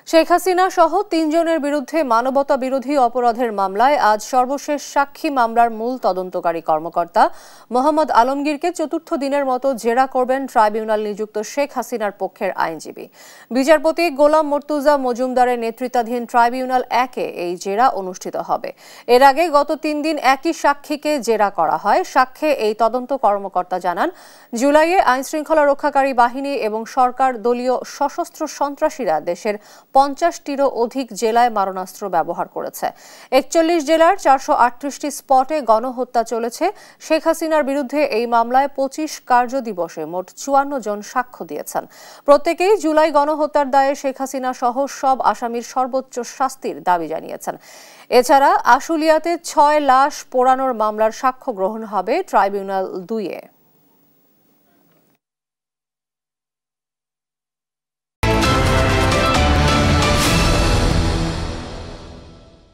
শেখ হাসিনা সহ ৩ জনের বিরুদ্ধে মানবতা বিরোধী অপরাধের মামলায় আজ সর্বশেষ সাক্ষী মামলার মূল তদন্তকারী কর্মকর্তা মোহাম্মদ আলমগীরকে চতুর্থ দিনের মতো জেরা করবেন ট্রাইব্যুনাল নিযুক্ত শেখ হাসিনার পক্ষের আইনজীবী। বিচারপতি গোলাম মর্তুজা মজুমদারের নেতৃত্বাধীন ট্রাইব্যুনাল ১-এ এই জেরা অনুষ্ঠিত হবে। এর আগে গত ৩ দিন একই সাক্ষীকে জেরা করা হয়। সাক্ষ্যে এই তদন্ত কর্মকর্তা জানান, জুলাইয়ে আইনশৃঙ্খলা রক্ষাকারী বাহিনী এবং সরকার দলীয় সশস্ত্র সন্ত্রাসীরা দেশের ৫০টিরও অধিক জেলায় মারণাস্ত্র ব্যবহার করেছে। ৪১ জেলার ৪৩৮টি স্পটে গণহত্যা চলেছে। শেখ হাসিনার বিরুদ্ধে এই মামলায় ২৫ কার্যদিবসে মোট ৫৪ জন সাক্ষ্য দিয়েছেন। প্রত্যেকেই জুলাই গণহত্যার দায়ে শেখ হাসিনা সহ সব আসামির সর্বোচ্চ শাস্তির দাবি জানিয়েছেন। এছাড়া আশুলিয়াতে ৬ লাশ পোড়ানোর মামলার সাক্ষ্য গ্রহণ হবে ট্রাইব্যুনাল ২-এ।